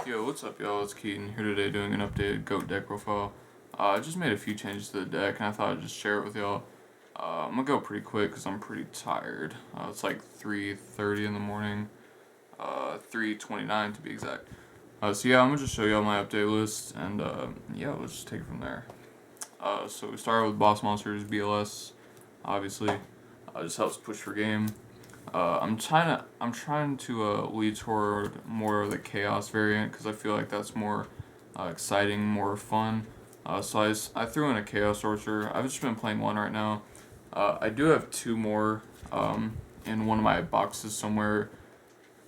Yo, what's up, y'all? It's Keaton here today doing an updated GOAT deck profile. I just made a few changes to the deck, and I thought I'd just share it with y'all. I'm gonna go pretty quick because I'm pretty tired. It's like 3:30 in the morning, 3:29 to be exact. So yeah, I'm gonna just show y'all my update list, and yeah, let's just take it from there. So we started with Boss Monsters, BLS, obviously. Just helps push for game. I'm trying to lead toward more of the chaos variant because I feel like that's more exciting, more fun. So I threw in a chaos sorcerer. I've just been playing one right now. I do have two more in one of my boxes somewhere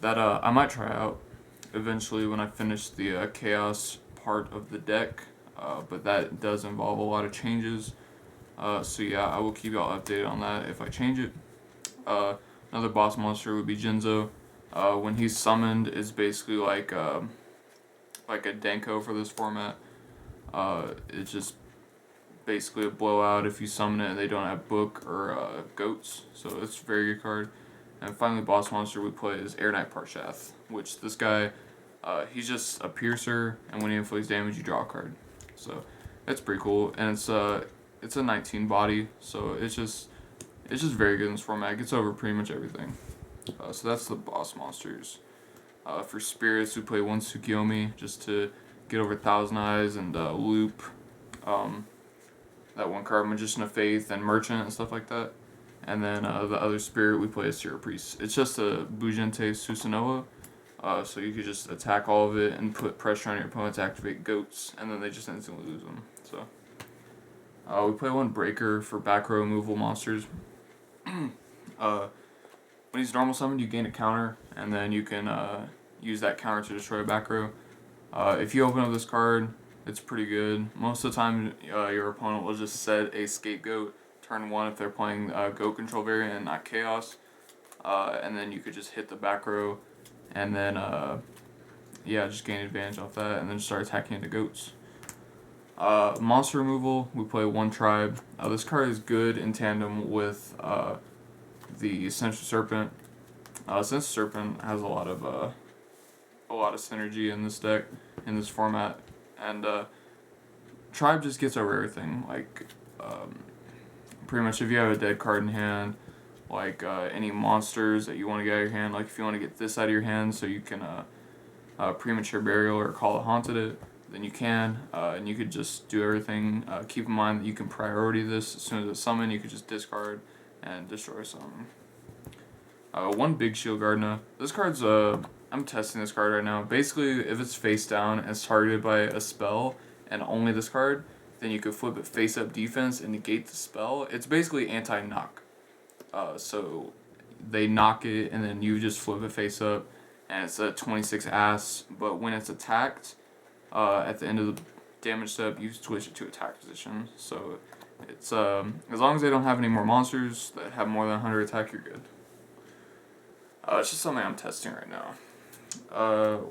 that I might try out eventually when I finish the chaos part of the deck. But that does involve a lot of changes. So yeah, I will keep y'all updated on that if I change it. Another boss monster would be Jinzo. When he's summoned, is basically like a Denko for this format. It's just basically a blowout if you summon it and they don't have book or goats, so it's a very good card. And finally, boss monster we play is Air Knight Parshath, which this guy, he's just a piercer, and when he inflicts damage, you draw a card. So it's pretty cool, and it's a 19 body, so it's just very good in this format. It gets over pretty much everything. So that's the boss monsters. For spirits, we play one Tsukiyomi just to get over Thousand Eyes and loop that one card, Magician of Faith and Merchant and stuff like that. And then the other spirit, we play a Seer Priest. It's just a Bujente Susanoo. So you could just attack all of it and put pressure on your opponent to activate goats, and then they just instantly lose them. So we play one Breaker for back row removal monsters. When he's normal summoned, you gain a counter, and then you can use that counter to destroy a back row. If you open up this card, it's pretty good. Most of the time, your opponent will just set a Scapegoat turn 1 if they're playing Goat Control variant and not Chaos. And then you could just hit the back row, and then yeah, just gain advantage off that, and then start attacking into goats. Monster removal, we play one Tribe. This card is good in tandem with the Sinister Serpent. Sinister Serpent has a lot of synergy in this deck, in this format, and Tribe just gets over everything. Like pretty much if you have a dead card in hand, like any monsters that you want to get out of your hand, like if you want to get this out of your hand so you can premature burial or call it haunted it, then you can, and you could just do everything. Keep in mind that you can priority this. As soon as it's summoned, you could just discard and destroy something. One Big Shield Gardener. This card's I'm testing this card right now. Basically, if it's face down and it's targeted by a spell and only this card, then you could flip it face up defense and negate the spell. It's basically anti-knock. So they knock it and then you just flip it face up, and it's a 26 ass. But when it's attacked, at the end of the damage step, you switch it to attack position. So it's as long as they don't have any more monsters that have more than 100 attack, you're good. It's just something I'm testing right now.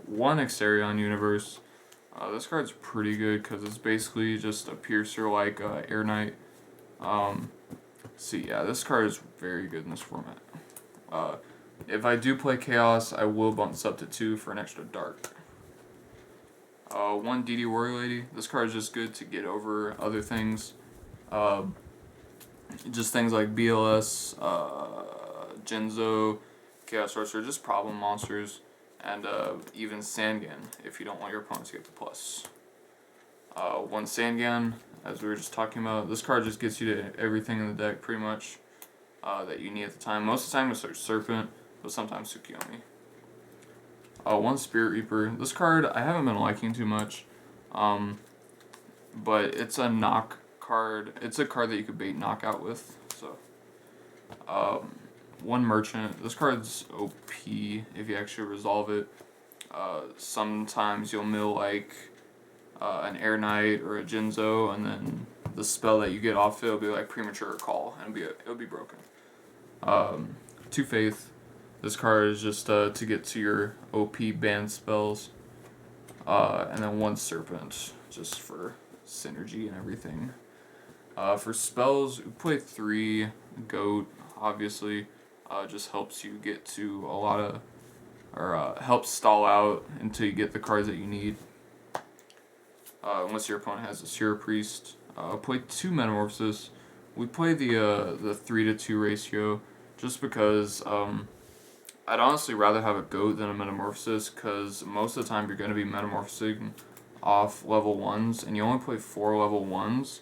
One Exterion Universe. This card's pretty good because it's basically just a piercer like Air Knight. So yeah, this card is very good in this format. If I do play Chaos, I will bump this up to 2 for an extra dark. One DD Warrior Lady. This card is just good to get over other things. Just things like BLS, Jinzo, Chaos Sorcerer, just problem monsters, and even Sangan if you don't want your opponent to get the plus. One Sangan, as we were just talking about, this card just gets you to everything in the deck pretty much that you need at the time. Most of the time it's like Serpent, but sometimes Tsukiyomi. One Spirit Reaper. This card I haven't been liking too much, but it's a knock card. It's a card that you could bait knockout with. So, one Merchant. This card's OP if you actually resolve it. Sometimes you'll mill like an Air Knight or a Jinzo, and then the spell that you get off it will be like Premature Call, and it'll be broken. Two Faith. This card is just to get to your OP banned spells. And then one Serpent, just for synergy and everything. For spells, we play 3 Goat, obviously. Just helps you get to a lot or help stall out until you get the cards that you need. Unless your opponent has a Seer Priest. Play 2 Metamorphosis. We play the 3-to-2 ratio just because I'd honestly rather have a Goat than a Metamorphosis, because most of the time you're going to be Metamorphosing off level 1s, and you only play 4 level 1s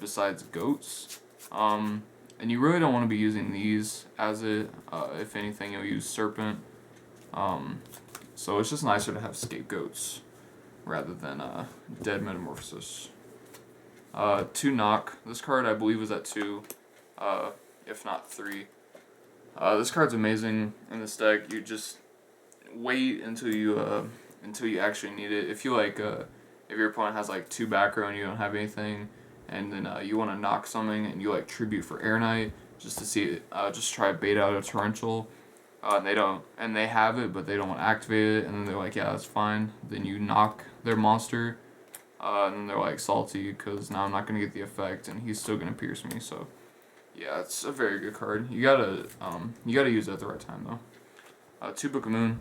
besides Goats. And you really don't want to be using these as it. If anything, you'll use Serpent. So it's just nicer to have Scapegoats rather than Dead Metamorphosis. 2 Knock. This card I believe was at 2, if not 3. This card's amazing in this deck. You just wait until you actually need it. If you if your opponent has like 2 back row and you don't have anything, and then you want to knock something and you tribute for Air Knight just to see it, just try bait out a Torrential. And they have it, but they don't want to activate it, and then they're like, yeah, that's fine. Then you knock their monster, and then they're like salty because now I'm not gonna get the effect, and he's still gonna pierce me. So, yeah, it's a very good card. You gotta use it at the right time though. 2 Book of Moon.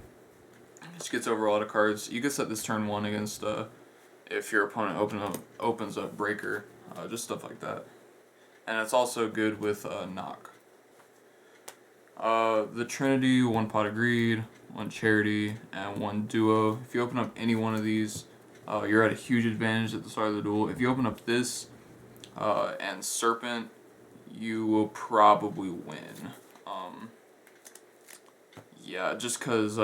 Just gets over a lot of cards. You can set this turn 1 against if your opponent opens up Breaker, just stuff like that. And it's also good with Knock. The Trinity, 1 Pot of Greed, 1 Charity, and 1 Duo. If you open up any one of these, you're at a huge advantage at the start of the duel. If you open up this and Serpent, you will probably win. Yeah, just because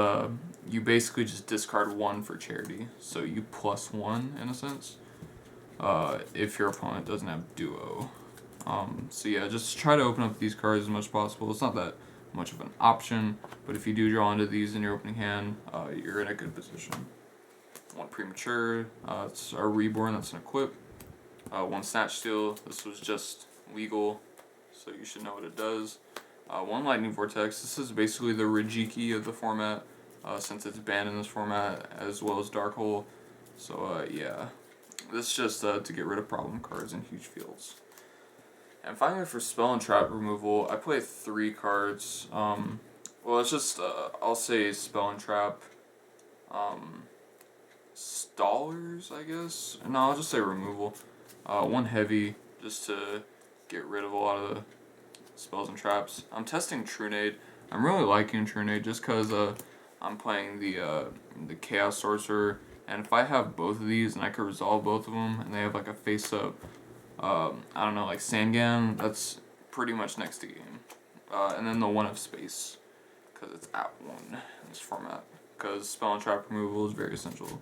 you basically just discard 1 for Charity, so you +1 in a sense. If your opponent doesn't have Duo. So yeah, just try to open up these cards as much as possible. It's not that much of an option, but if you do draw into these in your opening hand, you're in a good position. 1 Premature, it's a Reborn, that's an equip. 1 Snatch Steal, this was just legal, so you should know what it does. 1 Lightning Vortex, this is basically the Rajiki of the format, since it's banned in this format, as well as Dark Hole. So yeah, this is just to get rid of problem cards in huge fields. And finally, for Spell and Trap removal, I play 3 cards. Well, it's just, I'll say Spell and Trap, Stallers, I guess? No, I'll just say removal. 1 Heavy, just to get rid of a lot of the spells and traps. I'm testing Trunade. I'm really liking Trunade just because I'm playing the Chaos Sorcerer, and if I have both of these and I can resolve both of them, and they have like a face-up, I don't know, like Sangan, that's pretty much next to game. And then the 1 of Space, because it's at 1 in this format, because Spell and Trap removal is very essential.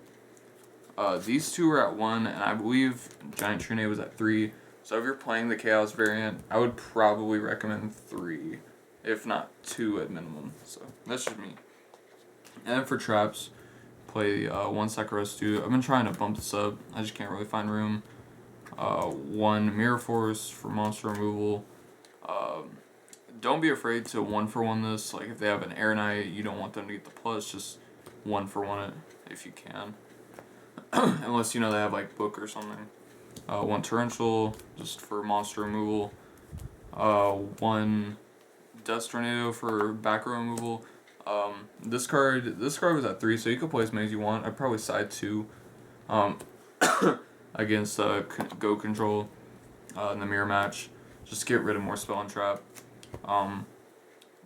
These 2 are at 1, and I believe Giant Trunade was at 3. So if you're playing the Chaos variant, I would probably recommend 3, if not 2 at minimum. So that's just me. And then for traps, play 1 Sakura Stew. I've been trying to bump this up. I just can't really find room. 1 Mirror Force for monster removal. Don't be afraid to 1-for-1 this. Like if they have an Air Knight, you don't want them to get the plus. Just 1-for-1 it if you can. Unless they have like Book or something. 1 Torrential just for monster removal. 1 Dust Tornado for back row removal. This card was at 3, so you can play as many as you want. I'd probably side 2 against Go Control in the mirror match. Just to get rid of more Spell and Trap.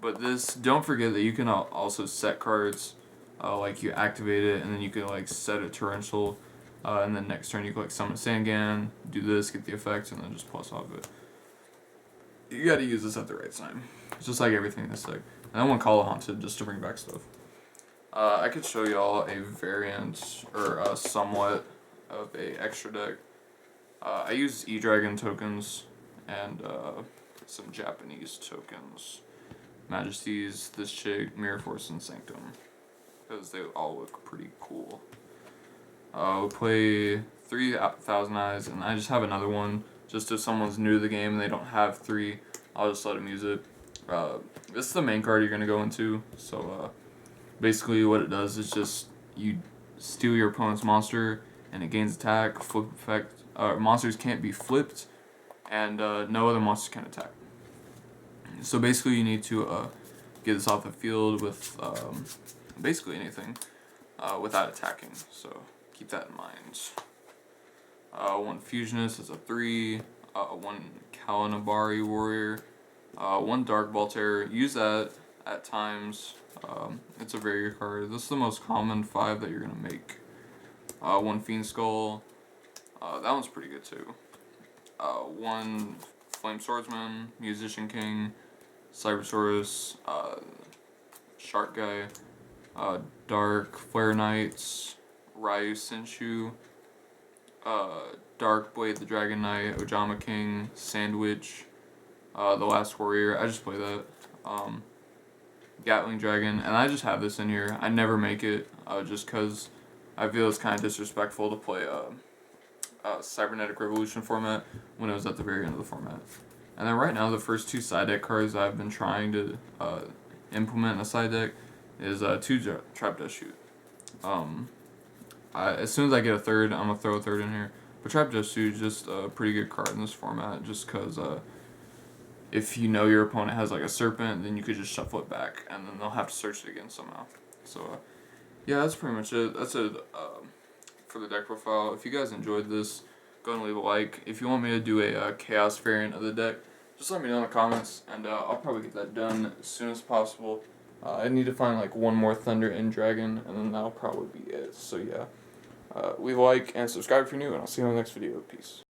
But this, don't forget that you can also set cards. Like you activate it, and then you can like set a Torrential. And then next turn you can summon Sangan, do this, get the effects, and then just plus off it. You gotta use this at the right time. It's just like everything in this deck. And I want Call of Haunted just to bring back stuff. I could show y'all a variant, or somewhat of a extra deck. I use E-Dragon tokens, and some Japanese tokens. Majesties, this chick, Mirror Force, and Sanctum. Because they all look pretty cool. We'll play 3 Thousand Eyes, and I just have another one. Just if someone's new to the game and they don't have 3, I'll just let them use it. This is the main card you're going to go into. So basically what it does is just you steal your opponent's monster, and it gains attack, flip effect. Monsters can't be flipped, and no other monsters can attack. So basically you need to get this off the field with basically anything without attacking. So keep that in mind. One Fusionist is a 3. One Kalinabari Warrior. One Dark Voltaire. Use that at times. It's a very good card. This is the most common 5 that you're going to make. One Fiend Skull. That one's pretty good too. One Flame Swordsman, Musician King, Cybersaurus, Shark Guy, Dark Flare Knights, Ryu Senshu, Dark Blade the Dragon Knight, Ojama King, Sandwich, The Last Warrior. I just play that. Gatling Dragon, and I just have this in here. I never make it, just because I feel it's kind of disrespectful to play Cybernetic Revolution format when it was at the very end of the format. And then right now, the first 2 side deck cards I've been trying to implement in a side deck is 2 Trap Dust Shoot. As soon as I get a third, I'm going to throw a third in here. But Trap Dust Shoot is just a pretty good card in this format, just because if you know your opponent has like a Serpent, then you could just shuffle it back, and then they'll have to search it again somehow. So yeah, that's pretty much it. That's it for the deck profile. If you guys enjoyed this, go ahead and leave a like. If you want me to do a Chaos variant of the deck, just let me know in the comments, and I'll probably get that done as soon as possible. I need to find like one more Thunder and Dragon, and then that'll probably be it. So yeah, leave a like and subscribe if you're new, and I'll see you in the next video. Peace.